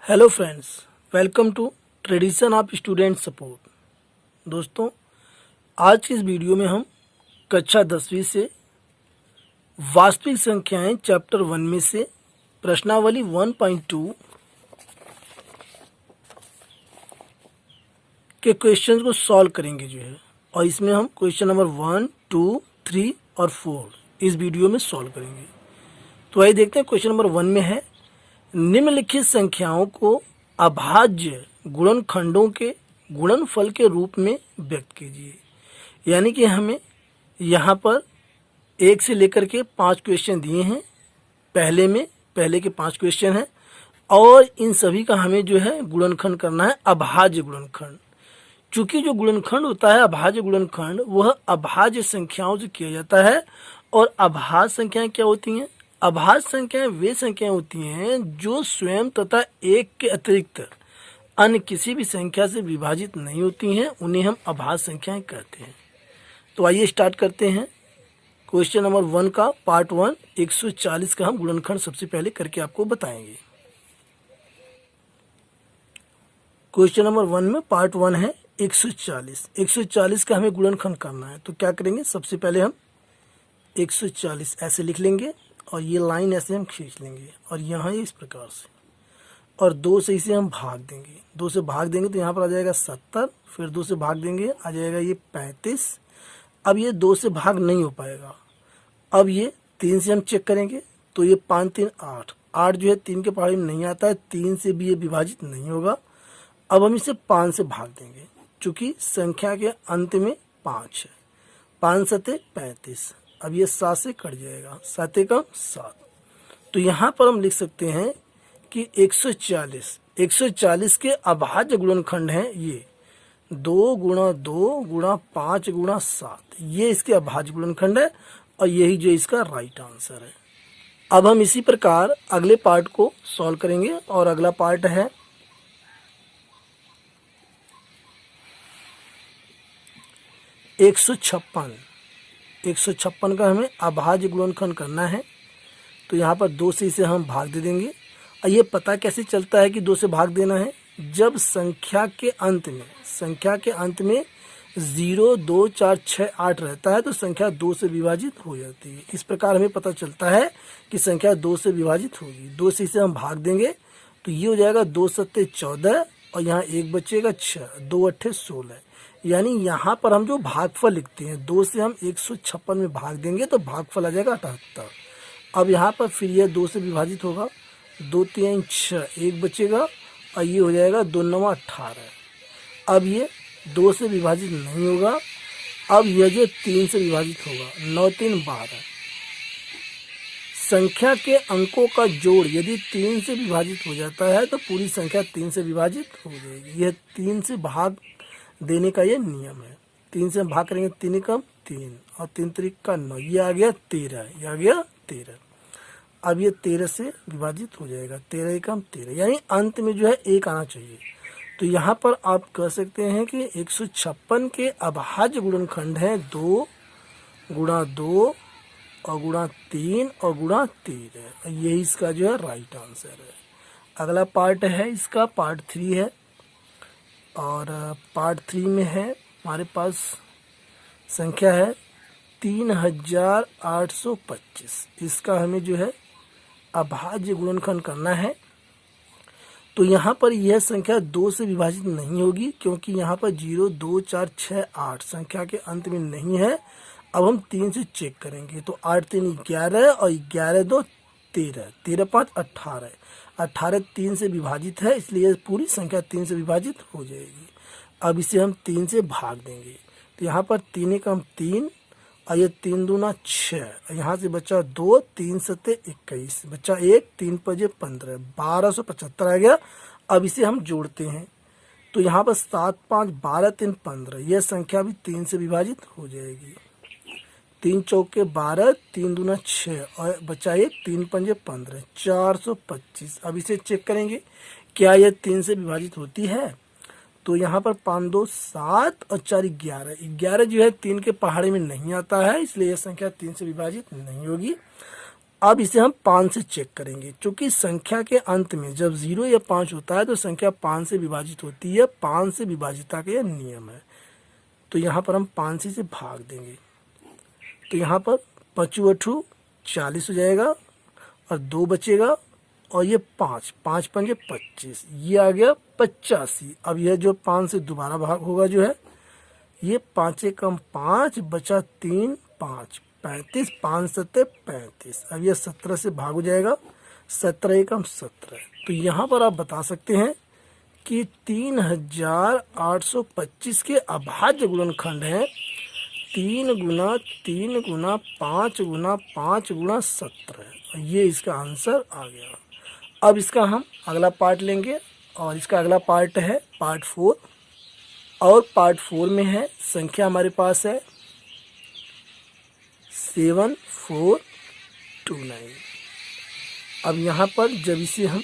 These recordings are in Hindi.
Hello friends, welcome to tradition of student support. दोस्तों, आज की इस वीडियो में हम कक्षा 10वीं से वास्तविक संख्याएं चैप्टर 1 में से प्रश्नावली 1.2 के क्वेश्चन को सॉल्व करेंगे और इसमें हम क्वेश्चन नंबर 1, 2, 3 और 4 इस वीडियो में सॉल्व करेंगे। तो आइए देखते हैं। क्वेश्चन नंबर 1 में है, निम्नलिखित संख्याओं को अभाज्य गुणनखंडों के गुणनफल के रूप में व्यक्त कीजिए। यानी कि हमें यहाँ पर 1 से लेकर के 5 क्वेश्चन दिए हैं। पहले के 5 क्वेश्चन हैं और इन सभी का हमें गुणनखंड करना है, अभाज्य गुणनखंड। चूंकि जो गुणनखंड होता है अभाज्य गुणनखंड, वह अभाज्य संख्याओं से किया जाता है। और अभाज्य संख्याएं क्या होती हैं? अभाज्य संख्याएं वे संख्याएं होती हैं जो स्वयं तथा एक के अतिरिक्त अन्य किसी भी संख्या से विभाजित नहीं होती हैं, उन्हें हम अभाज्य संख्याएं कहते हैं। तो आइए स्टार्ट करते हैं। क्वेश्चन नंबर 1 का पार्ट 1 140 का हम गुणनखंड सबसे पहले करके आपको बताएंगे। क्वेश्चन नंबर 1 में पार्ट 1 है 140 का हमें गुणनखंड करना है। तो क्या करेंगे, सबसे पहले हम 140 ऐसे लिख लेंगे और ये लाइन ऐसे हम खींच लेंगे और यहाँ इस प्रकार से, और 2 से इसे हम भाग देंगे। 2 से भाग देंगे तो यहाँ पर आ जाएगा 70, फिर 2 से भाग देंगे आ जाएगा ये 35। अब ये 2 से भाग नहीं हो पाएगा। अब ये 3 से हम चेक करेंगे तो ये 5 3 8, 8 3 के पहाड़ी में नहीं आता है, 3 से भी ये विभाजित नहीं होगा। अब हम इसे 5 से भाग देंगे, चूँकि संख्या के अंत में 5 है। 5 7 35, अब ये 7 से कट जाएगा, 7 एकम 7। तो यहाँ पर हम लिख सकते हैं कि 140 के अभाज्य गुणनखंड हैं ये 2 गुणा 2 गुणा 5 गुणा 7, ये इसके अभाज्य गुणनखंड है और यही जो इसका राइट आंसर है। अब हम इसी प्रकार अगले पार्ट को सॉल्व करेंगे और अगला पार्ट है 156 का हमें अभाज्य गुणनखंड करना है। तो यहाँ पर 2 से इसे हम भाग दे देंगे। और ये पता कैसे चलता है कि 2 से भाग देना है? जब संख्या के अंत में 0 2 4 6 8 रहता है तो संख्या 2 से विभाजित हो जाती है। इस प्रकार हमें पता चलता है कि संख्या 2 से विभाजित होगी। 2 से इसे हम भाग देंगे तो ये हो जाएगा 2 7 14 और यहाँ 1 बचेगा 6, 2 8 16। यानी यहाँ पर हम जो भागफल लिखते हैं 2 से हम 156 में भाग देंगे तो भागफल आ जाएगा 78। अब यहाँ पर फिर यह 2 से विभाजित होगा, 2 3 6, 1 बचेगा और ये हो जाएगा 2 9 18। अब ये 2 से विभाजित नहीं होगा। अब यह जो 3 से विभाजित होगा, 9 3 12। संख्या के अंकों का जोड़ यदि 3 से विभाजित हो जाता है तो पूरी संख्या 3 से विभाजित हो जाएगी। यह 3 से भाग देने का ये नियम है। 3 से हम भाग करेंगे, 3 एकम 3 और 3 3 का 9, ये आ गया 13, ये आ गया 13। अब ये 13 से विभाजित हो जाएगा, 13 एकम 13, यानी अंत में 1 आना चाहिए। तो यहाँ पर आप कह सकते हैं कि 156 के अभाज्य गुणनखंड हैं 2 गुणा 2 और गुणा 3 और गुणा 13। यही इसका राइट आंसर है। अगला पार्ट है इसका पार्ट 3 है और पार्ट 3 में है हमारे पास संख्या है 3825। इसका हमें अभाज्य गुणनखंड करना है। तो यहाँ पर यह संख्या 2 से विभाजित नहीं होगी क्योंकि यहाँ पर 0 2 4 6 8 संख्या के अंत में नहीं है। अब हम 3 से चेक करेंगे तो 8 3 11 और 11 2 13, 13 5 18, 18 3 से विभाजित है, इसलिए पूरी संख्या 3 से विभाजित हो जाएगी। अब इसे हम 3 से भाग देंगे तो यहाँ पर 3 एकम 3 और ये 3 दूना 6, यहाँ से बचा 2, 3 7 21, बचा 1, 3 5 15, 1275 आ गया। अब इसे हम जोड़ते हैं तो यहाँ पर 7 5 12 3 15, यह संख्या भी 3 से विभाजित हो जाएगी। 3 चौके 12, 3 दूना 6 और बचा 1, 3 5 15, 425। अब इसे चेक करेंगे क्या यह 3 से विभाजित होती है? तो यहाँ पर 5 2 7 और 4 11, 11 3 के पहाड़े में नहीं आता है, इसलिए यह संख्या 3 से विभाजित नहीं होगी। अब इसे हम 5 से चेक करेंगे, क्योंकि संख्या के अंत में जब 0 या 5 होता है तो संख्या 5 से विभाजित होती है। 5 से विभाजिता का यह नियम है। तो यहाँ पर हम 5 से भाग देंगे, तो यहाँ पर 5 40 हो जाएगा और 2 बचेगा, और ये 5 5 5 25, ये आ गया 85। अब यह जो 5 से दोबारा भाग होगा जो है, ये 5 कम 5 बचा 3 5 35, 5 7 35। अब यह 17 से भाग हो जाएगा, 17 कम 17। तो यहाँ पर आप बता सकते हैं कि 3825 के अभाज्य गुणनखंड हैं 3 गुना 3 गुना 5 गुना 5 गुना 17। ये इसका आंसर आ गया। अब इसका हम अगला पार्ट लेंगे, और इसका अगला पार्ट है पार्ट 4, और पार्ट 4 में है संख्या हमारे पास है 7429। अब यहाँ पर जब इसे हम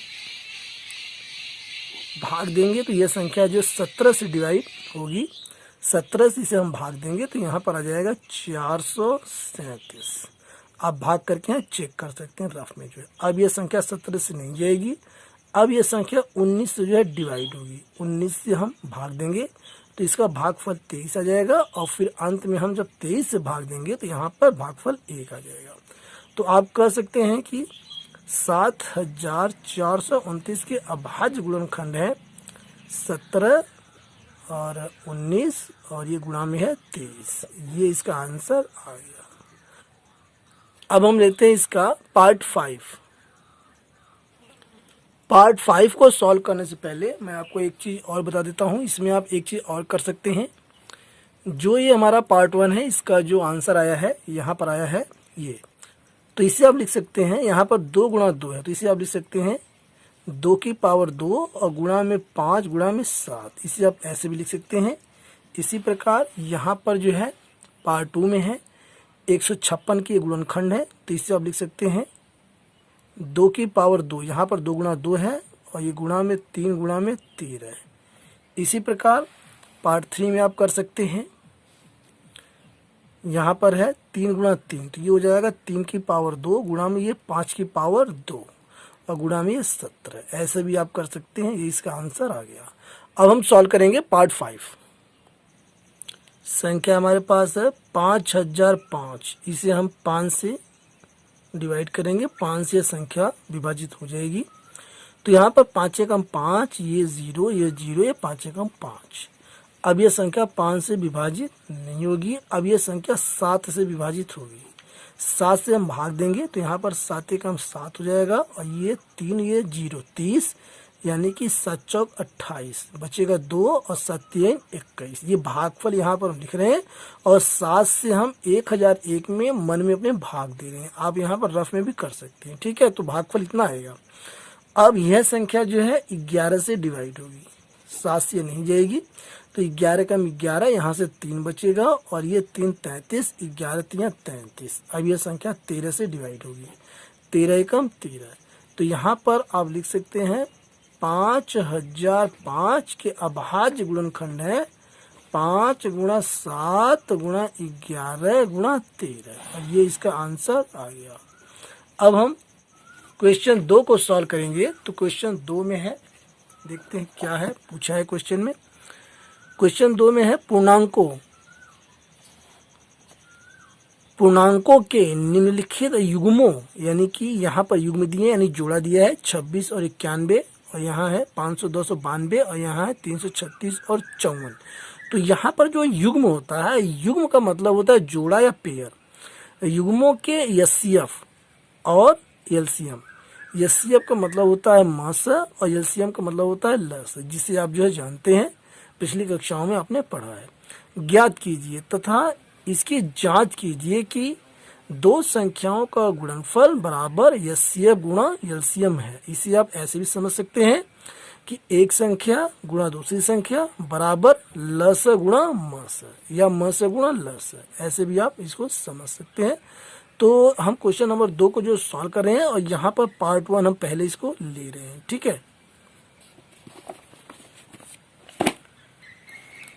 भाग देंगे तो यह संख्या जो 17 से डिवाइड होगी, 17 से इसे हम भाग देंगे तो यहाँ पर आ जाएगा 437। आप भाग करके यहाँ चेक कर सकते हैं रफ में जो है। अब यह संख्या 17 से नहीं जाएगी, अब यह संख्या 19 से जो है डिवाइड होगी। 19 से हम भाग देंगे तो इसका भागफल 23 आ जाएगा, और फिर अंत में हम जब 23 से भाग देंगे तो यहाँ पर भागफल 1 आ जाएगा। तो आप कह सकते हैं कि 7429 के अभाज्य गुणनखंड है 17 और 19, और ये गुणा में है 23। ये इसका आंसर आ गया। अब हम लेते हैं इसका पार्ट 5। पार्ट 5 को सॉल्व करने से पहले मैं आपको एक चीज़ और बता देता हूँ। इसमें आप एक चीज़ और कर सकते हैं। जो ये हमारा पार्ट 1 है, इसका जो आंसर आया है यहाँ पर आया है ये, तो इसे आप लिख सकते हैं, यहाँ पर 2 गुणा 2 है तो इसे आप लिख सकते हैं 2 की पावर 2 और गुणा में 5 गुणा में 7। इसे आप ऐसे भी लिख सकते हैं। इसी प्रकार यहाँ पर जो है पार्ट 2 में है 156 की गुणनखंड है, तो इसे आप लिख सकते हैं 2 की पावर 2, यहाँ पर 2 गुणा 2 है और ये गुणा में 3 गुणा में 13 है। इसी प्रकार पार्ट 3 में आप कर सकते हैं, यहाँ पर है 3 गुणा 3, तो ये हो जाएगा 3 की पावर 2 गुणा में ये 5 की पावर 2 और गुणा में ये 17। ऐसे भी आप कर सकते हैं। ये इसका आंसर आ गया। अब हम सॉल्व करेंगे पार्ट 5। संख्या हमारे पास है 5005, इसे हम 5 से डिवाइड करेंगे, 5 से संख्या विभाजित हो जाएगी। तो यहाँ पर 5 कम 5, ये 0 ये 0, ये 5 कम 5। अब यह संख्या 5 से विभाजित नहीं होगी, अब यह संख्या 7 से विभाजित होगी। 7 से हम भाग देंगे तो यहाँ पर 7 कम 7 हो जाएगा, और ये 3 ये 0 30, यानी कि 7 चौक 28, बचेगा 2 और 7 3 21। ये भागफल यहाँ पर हम लिख रहे हैं, और 7 से हम 1001 में मन में अपने भाग दे रहे हैं। आप यहाँ पर रफ में भी कर सकते हैं, ठीक है। तो भागफल इतना आएगा। अब यह संख्या जो है 11 से डिवाइड होगी, 7 से नहीं जाएगी, तो 11 कम 11, यहाँ से 3 बचेगा, और ये 3 33, 11 3 33। अब यह संख्या 13 से डिवाइड होगी, 13 कम 13। तो यहाँ पर आप लिख सकते हैं 5005 के अभाज्य गुणनखंड है 5 गुणा 7 गुणा 11 गुणा 13। और ये इसका आंसर आ गया। अब हम क्वेश्चन 2 को सॉल्व करेंगे। तो क्वेश्चन 2 में है, देखते हैं क्या है पूछा है क्वेश्चन में। क्वेश्चन 2 में है पूर्णांकों के निम्नलिखित युग्मों, यानी कि यहाँ पर युग्म दिए यानी जोड़ा दिया है 26 और 91, और यहाँ है 500 292, और यहाँ है 336 और 54। तो यहाँ पर जो युग्म होता है, युग्म का मतलब होता है जोड़ा या पेयर। युग्मों के एचसीएफ और एलसीएम। एचसीएफ का मतलब होता है मास और एलसीएम का मतलब होता है लस, जिसे आप जो है जानते हैं, पिछली कक्षाओं में आपने पढ़ा है। ज्ञात कीजिए तथा इसकी जांच कीजिए कि दो संख्याओं का गुणनफल बराबर एचसीएफ गुणा एलसीएम है। इसे आप ऐसे भी समझ सकते हैं कि एक संख्या गुणा दूसरी संख्या बराबर लस गुणा मस, या मस गुणा लस। ऐसे भी आप इसको समझ सकते हैं। तो हम क्वेश्चन नंबर 2 को जो सॉल्व कर रहे हैं, और यहाँ पर पार्ट 1 हम पहले इसको ले रहे हैं, ठीक है।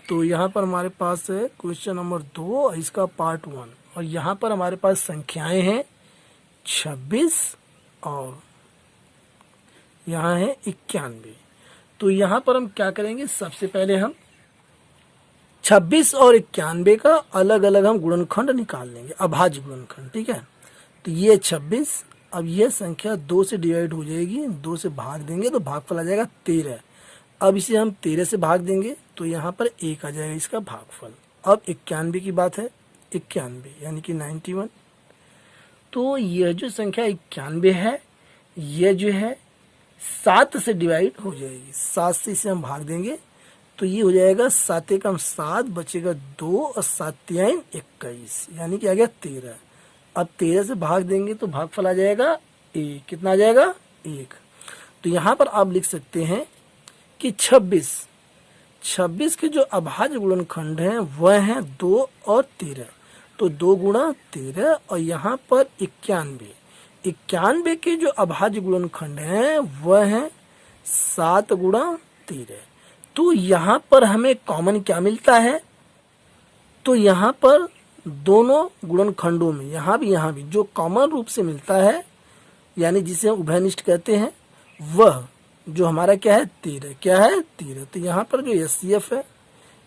तो यहाँ पर हमारे पास है क्वेश्चन नंबर 2, इसका पार्ट 1, और यहाँ पर हमारे पास संख्याएं हैं 26 और यहाँ है 91। तो यहाँ पर हम क्या करेंगे, सबसे पहले हम 26 और 91 का अलग अलग हम गुणनखंड निकाल लेंगे, अभाज्य गुणनखंड। ठीक है, तो ये 26, अब यह संख्या 2 से डिवाइड हो जाएगी, 2 से भाग देंगे तो भागफल आ जाएगा 13। अब इसे हम 13 से भाग देंगे तो यहाँ पर 1 आ जाएगा इसका भागफल। अब 91 की बात है, 91 यानी कि 91। तो यह जो संख्या 91 है, यह जो है 7 से डिवाइड हो जाएगी, 7 से इसे हम भाग देंगे तो ये हो जाएगा 7 एकम 7, बचेगा 2 और 7 तिहाई 21, यानी कि आ गया 13। अब 13 से भाग देंगे तो भागफल आ जाएगा 1। कितना आ जाएगा, 1। तो यहाँ पर आप लिख सकते हैं कि 26 के जो अभाज्य गुणनखंड हैं वह हैं 2 और 13। तो 2 गुणा 13 और यहाँ पर 91 के जो अभाज्य गुणनखंड हैं वह हैं 7 गुणा 13। तो यहाँ पर हमें कॉमन क्या मिलता है, तो यहाँ पर दोनों गुणनखंडों में यहाँ भी जो कॉमन रूप से मिलता है, यानी जिसे हम उभयनिष्ठ कहते हैं, वह जो हमारा क्या है 13, क्या है 13। तो यहाँ पर जो एचसीएफ है,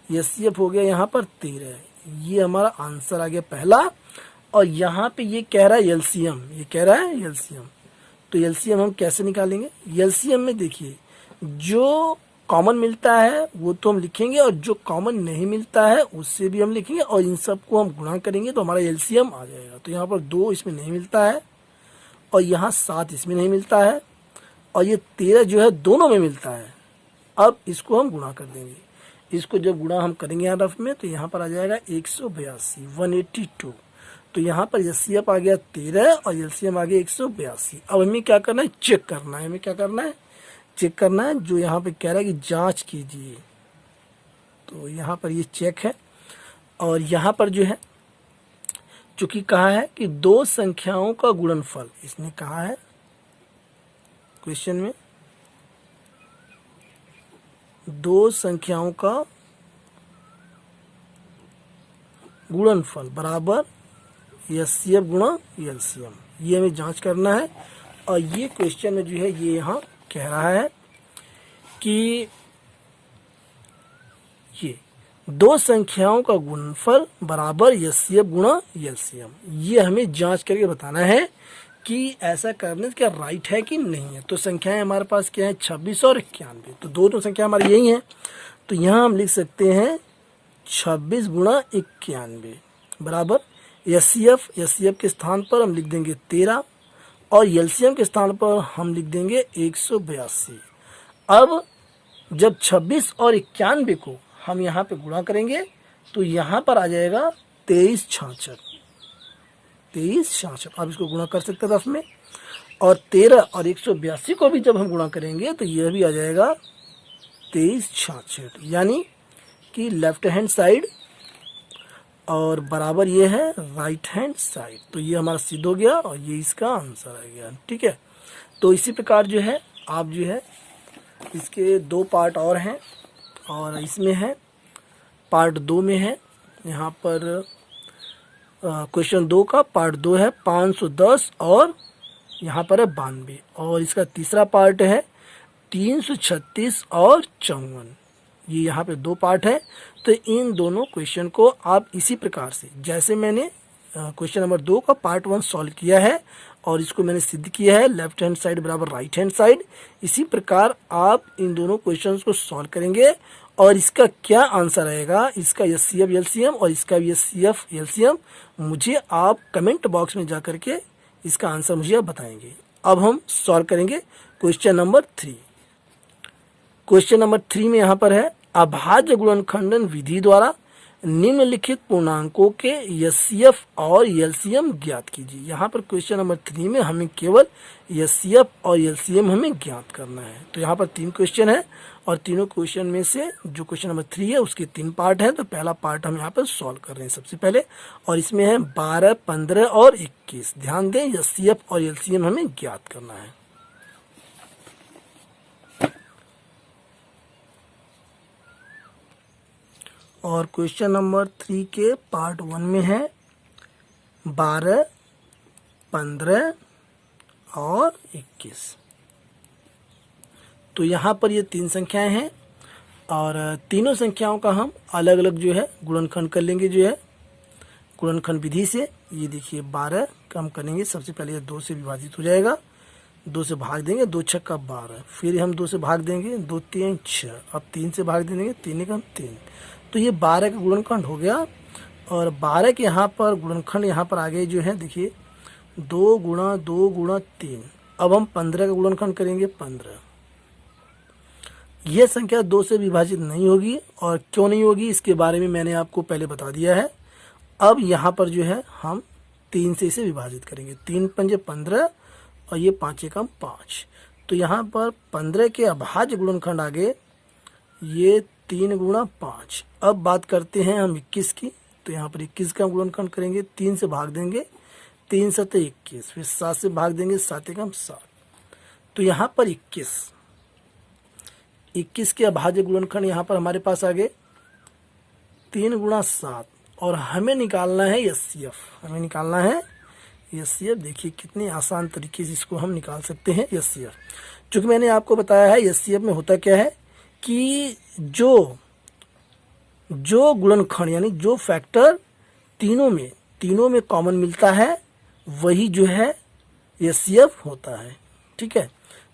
एचसीएफ हो गया यहाँ पर 13, ये हमारा आंसर आ गया पहला। और यहाँ पे ये कह रहा है एलसीएम, ये कह रहा है एलसीएम। तो एलसीएम हम कैसे निकालेंगे, एलसीएम में देखिए जो कॉमन मिलता है वो तो हम लिखेंगे, और जो कॉमन नहीं मिलता है उससे भी हम लिखेंगे, और इन सबको हम गुणा करेंगे तो हमारा एलसीएम आ जाएगा। तो यहाँ पर 2 इसमें नहीं मिलता है, और यहाँ 7 इसमें नहीं मिलता है, और ये 13 जो है दोनों में मिलता है। अब इसको हम गुणा कर देंगे, इसको जब गुणा हम करेंगे यहाँ रफ में तो यहाँ पर आ जाएगा 182, 182। तो यहाँ पर एचसीएफ आ गया 13 और एलसीएम आ गया 182। अब हमें क्या करना है, चेक करना है, हमें क्या करना है, चेक करना है। जो यहाँ पे कह रहा है कि जांच कीजिए, तो यहाँ पर ये चेक है। और यहाँ पर जो है चूंकि कहा है कि 2 संख्याओं का गुणनफल, इसने कहा है क्वेश्चन में 2 संख्याओं का गुणनफल बराबर एचसीएफ गुणा एलसीएम, ये हमें जांच करना है। और ये क्वेश्चन में जो है ये यहाँ कह रहा है कि ये 2 संख्याओं का गुणनफल बराबर एचसीएफ गुणा एलसीएम, ये हमें जांच करके बताना है कि ऐसा करने से क्या राइट है कि नहीं है। तो संख्याएं हमारे पास क्या है, 26 और 91। तो दोनों संख्या हमारी यही हैं। तो यहाँ हम लिख सकते हैं 26 गुणा 91 बराबर एचसीएफ, एचसीएफ के स्थान पर हम लिख देंगे 13 और एलसीएम के स्थान पर हम लिख देंगे 182। अब जब 26 और 91 को हम यहाँ पे गुणा करेंगे तो यहाँ पर आ जाएगा 2366, 2366। आप इसको गुणा कर सकते हैं रफ में। और 13 और 182 को भी जब हम गुणा करेंगे तो यह भी आ जाएगा 2366, यानी कि लेफ्ट हैंड साइड और बराबर ये है राइट हैंड साइड। तो ये हमारा सिद्ध हो गया और ये इसका आंसर आ गया। ठीक है, तो इसी प्रकार जो है आप जो है इसके 2 पार्ट और हैं, और इसमें है पार्ट 2 में है यहाँ पर क्वेश्चन 2 का पार्ट 2 है 510 और यहाँ पर है 92, और इसका तीसरा पार्ट है 336 और 54। ये यहाँ पे 2 पार्ट है। तो इन दोनों क्वेश्चन को आप इसी प्रकार से, जैसे मैंने क्वेश्चन नंबर 2 का पार्ट 1 सॉल्व किया है और इसको मैंने सिद्ध किया है लेफ्ट हैंड साइड बराबर राइट हैंड साइड, इसी प्रकार आप इन दोनों क्वेश्चंस को सॉल्व करेंगे और इसका क्या आंसर आएगा, इसका एचसीएफ एलसीएम और इसका भी एचसीएफ एलसीएम, मुझे आप कमेंट बॉक्स में जा करके इसका आंसर मुझे आप बताएंगे। अब हम सॉल्व करेंगे क्वेश्चन नंबर 3। क्वेश्चन नंबर 3 में यहाँ पर है अभाज्य गुणनखंडन विधि द्वारा निम्नलिखित पूर्णांकों के एचसीएफ और एलसीएम ज्ञात कीजिए। यहाँ पर क्वेश्चन नंबर 3 में हमें केवल एचसीएफ और एलसीएम हमें ज्ञात करना है। तो यहाँ पर 3 क्वेश्चन है और तीनों क्वेश्चन में से जो क्वेश्चन नंबर 3 है उसके 3 पार्ट हैं। तो पहला पार्ट हम यहाँ पर सॉल्व कर रहे हैं सबसे पहले, और इसमें है 12, 15 और 21। ध्यान दें एचसीएफ और एलसीएम हमें ज्ञात करना है। और क्वेश्चन नंबर 3 के पार्ट 1 में है 12, 15 और 21। तो यहाँ पर ये 3 संख्याएं हैं और तीनों संख्याओं का हम अलग अलग जो है गुणनखंड कर लेंगे जो है गुणनखंड विधि से। ये देखिए 12 का हम करेंगे, सबसे पहले ये 2 से विभाजित हो जाएगा, 2 से भाग देंगे, 2 छक्का 12, फिर हम 2 से भाग देंगे, 2 3 6, अब 3 से भाग देंगे, 3 एकम 3। तो ये 12 का गुणनखंड हो गया। और 12 के यहाँ पर गुणनखंड यहाँ पर आगे जो है देखिए 2 गुणा 2 गुणा 3। अब हम 15 का गुणनखंड करेंगे 15। यह संख्या 2 से विभाजित नहीं होगी, और क्यों नहीं होगी इसके बारे में मैंने आपको पहले बता दिया है। अब यहाँ पर जो है हम 3 से इसे विभाजित करेंगे, 3 पंजे 15 और ये 5 एकम 5। तो यहाँ पर 15 के अभाज्य गुणनखंड आगे ये 3 गुणा 5। अब बात करते हैं हम 21 की। तो यहाँ पर 21 का गुणनखंड करेंगे, 3 से भाग देंगे, 3 7 21, फिर 7 से भाग देंगे, 7 एकम 7। तो यहाँ पर 21 के अभाज्य गुणनखंड यहाँ पर हमारे पास आ गए 3 गुणा 7, और हमें निकालना है एचसीएफ। हमें निकालना है एचसीएफ। देखिए कितनी आसान तरीके से इसको हम निकाल सकते हैं एचसीएफ। चूँकि मैंने आपको बताया है एचसीएफ में होता क्या है कि जो गुणनखंड यानी जो फैक्टर तीनों में कॉमन मिलता है वही जो है एचसीएफ होता है। ठीक है,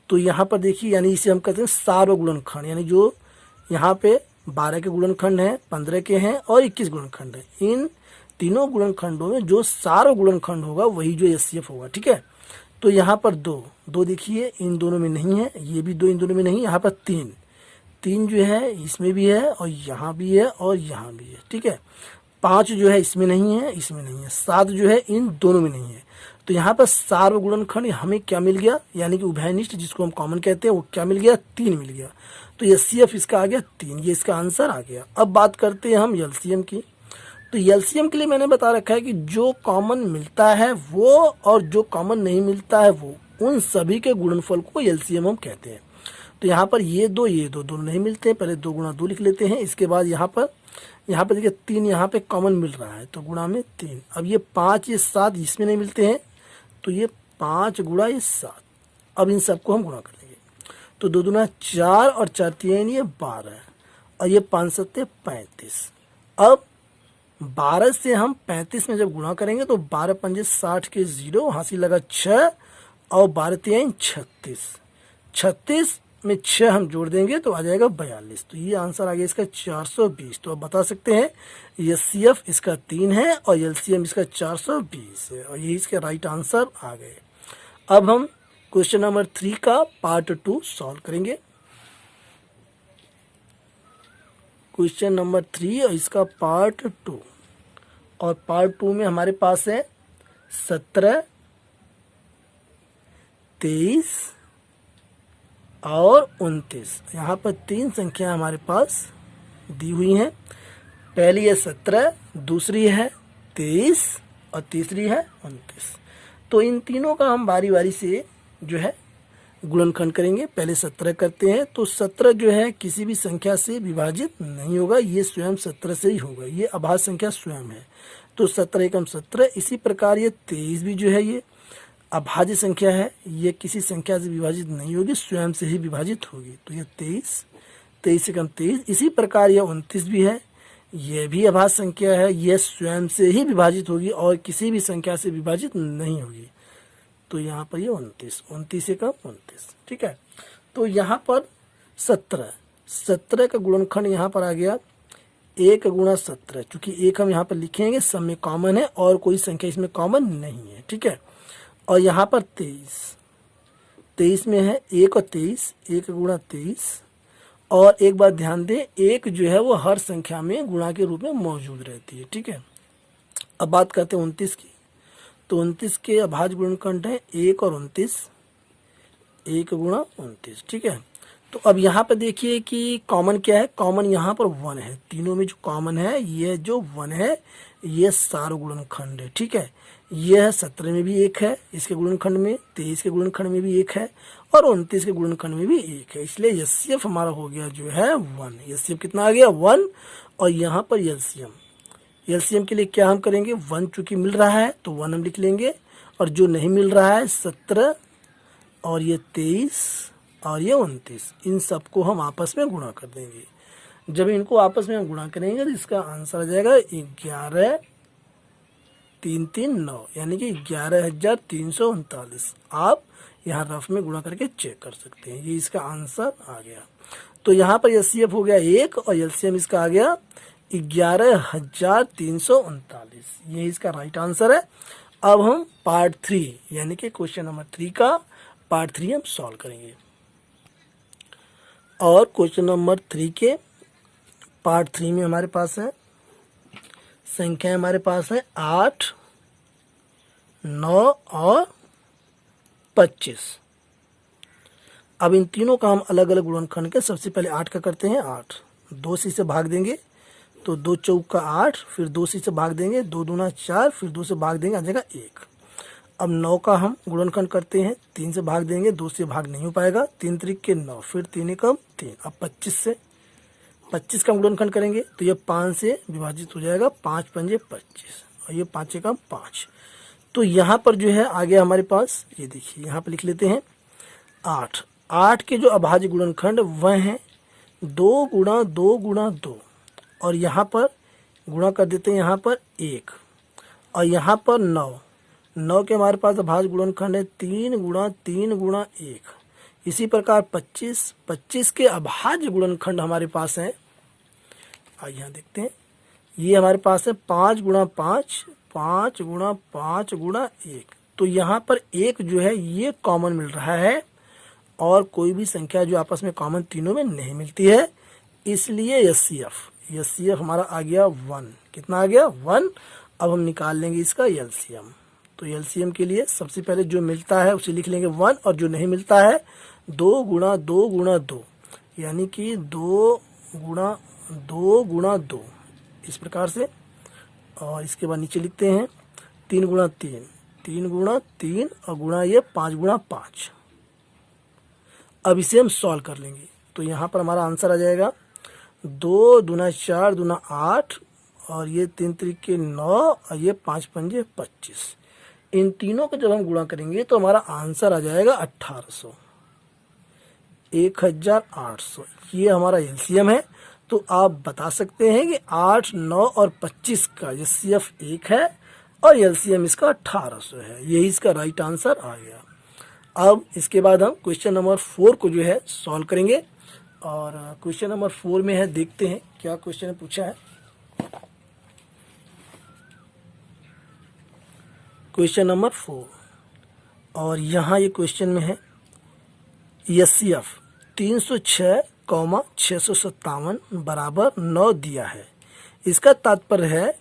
तो यहाँ पर देखिए यानी इसे हम कहते हैं सार्वगुणनखंड, यानी जो यहाँ पे 12 के गुणनखंड हैं, 15 के हैं और 21 गुणनखंड है। इन तीनों गुणनखंडों में जो सार्वगुणनखंड होगा वही जो एचसीएफ होगा। ठीक है, तो यहाँ पर 2 देखिए इन दोनों में नहीं है, ये भी 2 इन दोनों में नहीं। यहाँ पर 3 जो है इसमें भी है और यहाँ भी है और यहाँ भी है। ठीक है, 5 जो है इसमें नहीं है, इसमें नहीं है। 7 जो है इन दोनों में नहीं है। तो यहाँ पर सार्वगुणनखंड हमें क्या मिल गया, यानी कि उभयनिष्ठ जिसको हम कॉमन कहते हैं, वो क्या मिल गया, 3 मिल गया। तो एचसीएफ इसका आ गया 3, ये इसका आंसर आ गया। अब बात करते हैं हम एलसीएम की। तो एलसीएम के लिए मैंने बता रखा है कि जो कॉमन मिलता है वो और जो कॉमन नहीं मिलता है वो, उन सभी के गुणनफल को एलसीएम हम कहते हैं। तो यहाँ पर ये दो दोनों नहीं मिलते हैं, पहले 2 गुणा 2 लिख लेते हैं। इसके बाद यहाँ पर देखिए 3 यहाँ पे कॉमन मिल रहा है, तो गुणा में 3। अब ये 5 ये 7 इसमें नहीं मिलते हैं, तो ये 5 गुणा ये 7। अब इन सबको हम गुणा कर लेंगे, तो 2 दूना 4 और 4 3 ये 12 और ये 5 7 35। अब 12 से हम 35 में जब गुणा करेंगे तो 12 पंजे 60 के 0, हासिल लगा 6 और 12 3 36। 36 में 6 हम जोड़ देंगे तो आ जाएगा 42। तो ये आंसर आ गया इसका 420। तो आप बता सकते हैं एचसीएफ इसका 3 है और एलसीएम इसका 420 है, और यही इसके राइट आंसर आ गए। अब हम क्वेश्चन नंबर 3 का पार्ट 2 सॉल्व करेंगे। क्वेश्चन नंबर 3 और इसका पार्ट 2, और पार्ट 2 में हमारे पास है 17, 23 और 29। यहाँ पर 3 संख्या हमारे पास दी हुई हैं। पहली है 17, दूसरी है 23 और तीसरी है 29। तो इन तीनों का हम बारी बारी से जो है गुणनखंड करेंगे। पहले 17 करते हैं। तो 17 जो है किसी भी संख्या से विभाजित नहीं होगा, ये स्वयं 17 से ही होगा, ये अभाज्य संख्या स्वयं है। तो 17 एकम 17। इसी प्रकार ये 23 भी जो है ये अभाज्य संख्या है, ये किसी संख्या से विभाजित नहीं होगी, स्वयं से ही विभाजित होगी। तो ये 23 एकम 23। इसी प्रकार यह 29 भी है, यह भी अभाज्य संख्या है, यह स्वयं से ही विभाजित होगी और किसी भी संख्या से विभाजित नहीं होगी। तो यहाँ पर ये 29 एकम 29। ठीक है, तो यहाँ पर 17 का गुणनखंड यहाँ पर आ गया 1 गुणा 17, चूंकि 1 हम यहाँ पर लिखेंगे, सब में कॉमन है और कोई संख्या इसमें कॉमन नहीं है। ठीक है, और यहाँ पर 23 में है 1 और 23, 1 गुणा 23। और एक बात ध्यान दें, 1 जो है वो हर संख्या में गुणा के रूप में मौजूद रहती है। ठीक है, अब बात करते हैं 29 की। तो 29 के अभाज्य गुणनखंड है 1 और 29, 1 गुणा 29। ठीक है, तो अब यहाँ पर देखिए कि कॉमन क्या है, कॉमन यहाँ पर 1 है। तीनों में जो कॉमन है ये जो 1 है ये सार्वगुणनखंड है। ठीक है, यह है 17 में भी 1 है इसके गुणनखंड में, 23 के गुणनखंड में भी 1 है और 29 के गुणनखंड में भी 1 है। इसलिए एचसीएफ हमारा हो गया जो है 1। एचसीएफ कितना आ गया 1। और यहाँ पर एलसीएम के लिए क्या हम करेंगे, 1 चूंकि मिल रहा है तो 1 हम लिख लेंगे, और जो नहीं मिल रहा है 17 और ये 23 और ये 29, इन सबको हम आपस में गुणा कर देंगे। जब इनको आपस में हम गुणा करेंगे तो इसका आंसर आ जाएगा 11,339, यानी कि 11,339। आप यहाँ रफ में गुणा करके चेक कर सकते हैं, ये इसका आंसर आ गया। तो यहाँ पर एचसीएफ हो गया 1 और एलसीएम इसका आ गया 11,339, ये इसका राइट आंसर है। अब हम पार्ट 3 यानी कि क्वेश्चन नंबर 3 का पार्ट 3 हम सॉल्व करेंगे। और क्वेश्चन नंबर 3 के पार्ट 3 में हमारे पास है संख्या, हमारे पास है 8, 9 और 25। अब इन तीनों का हम अलग अलग गुणनखंड के सबसे पहले 8 का करते हैं। 8 2 से भाग देंगे तो 2 चौका 8, फिर 2 से भाग देंगे, 2 दूना 4, फिर 2 से भाग देंगे, आ जाएगा 1। अब 9 का हम गुणनखंड करते हैं, 3 से भाग देंगे, 2 से भाग नहीं हो पाएगा, 3 त्रिक के 9, फिर 3 एकम 3। अब 25 का गुणनखंड करेंगे तो ये 5 से विभाजित हो जाएगा, 5 पंजे 25 और ये 5 एकम 5। तो यहाँ पर जो है आ गया हमारे पास, ये देखिए यहाँ पर लिख लेते हैं 8। 8 के जो अभाज्य गुणनखंड वह हैं 2 गुणा 2 गुणा 2, और यहाँ पर गुणा कर देते हैं यहाँ पर 1, और यहाँ पर 9 के हमारे पास अभाज्य गुणनखंड है 3 गुणा 3 गुणा 1। इसी प्रकार 25 के अभाज्य गुणनखंड हमारे पास है, आइए यहाँ देखते हैं, ये हमारे पास है 5 गुणा 5, 5 गुणा 5 गुणा 1। तो यहाँ पर 1 जो है ये कॉमन मिल रहा है, और कोई भी संख्या जो आपस में कॉमन तीनों में नहीं मिलती है, इसलिए एचसीएफ हमारा आ गया 1। कितना आ गया? 1। अब हम निकाल लेंगे इसका एलसीएम। तो एलसीएम के लिए सबसे पहले जो मिलता है उसे लिख लेंगे 1, और जो नहीं मिलता है 2 गुणा 2 गुणा 2, यानी कि 2 गुणा 2 गुणा 2, इस प्रकार से। और इसके बाद नीचे लिखते हैं 3 गुणा 3, 3 गुणा 3, और गुणा ये 5 गुणा 5। अब इसे हम सॉल्व कर लेंगे तो यहाँ पर हमारा आंसर आ जाएगा 2 दूना 4 दूना 8, और ये 3 त्रिक के 9, और ये 5 पंजे 25। इन तीनों को जब हम गुणा करेंगे तो हमारा आंसर आ जाएगा 1800, 1800। ये हमारा एलसीएम है। तो आप बता सकते हैं कि 8, 9 और 25 का एचसीएफ 1 है और एलसीएम इसका 1800 है। यही इसका राइट आंसर आ गया। अब इसके बाद हम क्वेश्चन नंबर 4 को जो है सॉल्व करेंगे, और क्वेश्चन नंबर 4 में है, देखते हैं क्या क्वेश्चन पूछा है। क्वेश्चन नंबर 4, और यहाँ ये क्वेश्चन में है एचसीएफ 306,657 बराबर 9 दिया है। इसका तात्पर्य है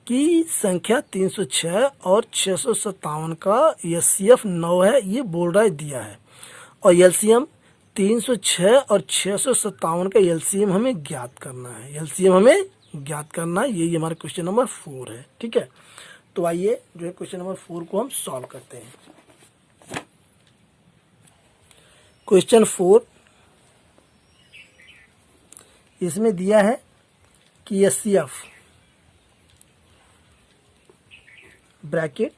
कि संख्या 306 और 657 का एचसीएफ 9 है, ये बोल रहा है, दिया है। और एलसीएम 306 और 657 का एलसीएम हमें ज्ञात करना है, एलसीएम हमें ज्ञात करना है। यही हमारा क्वेश्चन नंबर 4 है। ठीक है, तो आइए जो है क्वेश्चन नंबर 4 को हम सॉल्व करते हैं। क्वेश्चन 4, इसमें दिया है कि एचसीएफ ब्रैकेट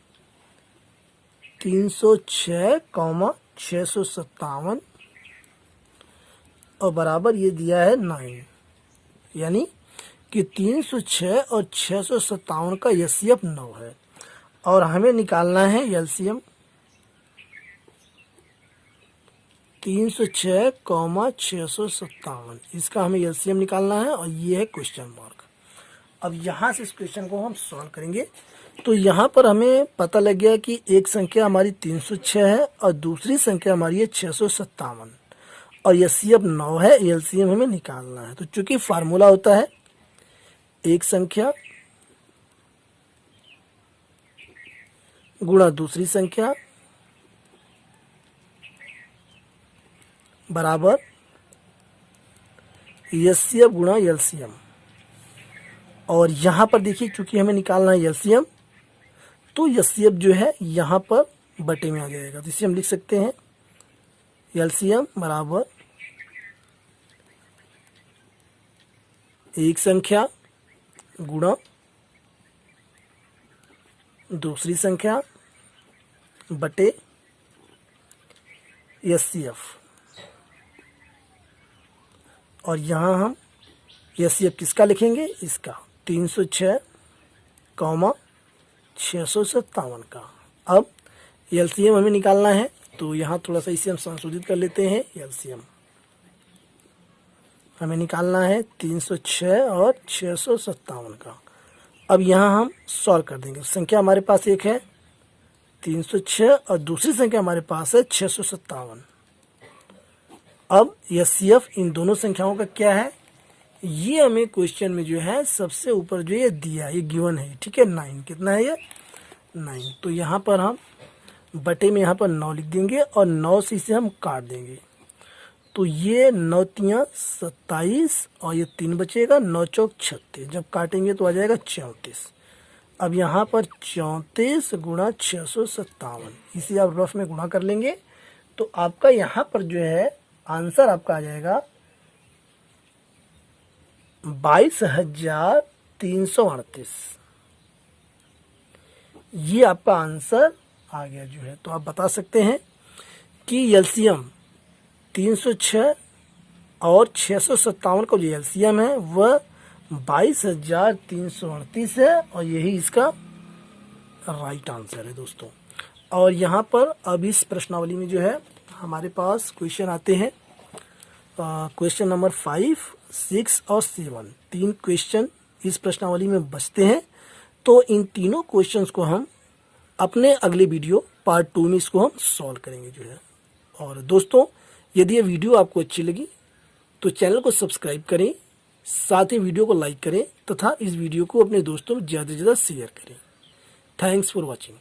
306,657 और बराबर ये दिया है 9, यानी कि 306 और 657 का एचसीएफ 9 है, और हमें निकालना है एलसीएम 306,657। इसका हमें एलसीएम निकालना है, और ये है क्वेश्चन मार्क। अब यहाँ से इस क्वेश्चन को हम सॉल्व करेंगे। तो यहाँ पर हमें पता लग गया कि एक संख्या हमारी 306 है और दूसरी संख्या हमारी है 657, और एचसीएफ 9 है, एलसीएम हमें निकालना है। तो चूंकि फार्मूला होता है एक संख्या गुणा दूसरी संख्या बराबर एचसीएफ गुणा एलसीएम। और यहाँ पर देखिए चूंकि हमें निकालना है एलसीएम, तो एचसीएफ जो है यहाँ पर बटे में आ जाएगा। तो इसे हम लिख सकते हैं एलसीएम बराबर एक संख्या गुणा दूसरी संख्या बटे HCF, और यहाँ हम HCF किसका लिखेंगे, इसका 306, 657 का। अब LCM हमें निकालना है, तो यहाँ थोड़ा सा इसे हम संशोधित कर लेते हैं। LCM हमें निकालना है 306 और 657 का। अब यहाँ हम सॉल्व कर देंगे। संख्या हमारे पास एक है 306 और दूसरी संख्या हमारे पास है 657। अब HCF इन दोनों संख्याओं का क्या है, ये हमें क्वेश्चन में जो है सबसे ऊपर जो ये दिया है, ये गिवन है, ठीक है, 9। कितना है ये, 9। तो यहाँ पर हम बटे में यहाँ पर 9 लिख देंगे और 9 से इसे हम काट देंगे। तो ये 9 तियाँ 27 और ये 3 बचेगा, 9 चौक 36। जब काटेंगे तो आ जाएगा 34। अब यहाँ पर 34 गुणा 657, इसे आप रफ में गुणा कर लेंगे तो आपका यहाँ पर जो है आंसर आपका आ जाएगा 22,338। ये आपका आंसर आ गया जो है। तो आप बता सकते हैं कि LCM 306 और 657 का जो LCM है वह 22,338 है और यही इसका राइट आंसर है दोस्तों। और यहाँ पर अब इस प्रश्नावली में जो है हमारे पास क्वेश्चन आते हैं, क्वेश्चन नंबर 5, 6 और 7। 3 क्वेश्चन इस प्रश्नावली में बचते हैं। तो इन तीनों क्वेश्चंस को हम अपने अगले वीडियो पार्ट 2 में इसको हम सॉल्व करेंगे जो है। और दोस्तों, यदि ये वीडियो आपको अच्छी लगी तो चैनल को सब्सक्राइब करें, साथ ही वीडियो को लाइक करें तथा इस वीडियो को अपने दोस्तों में ज़्यादा से ज़्यादा शेयर करें। Thanks for watching.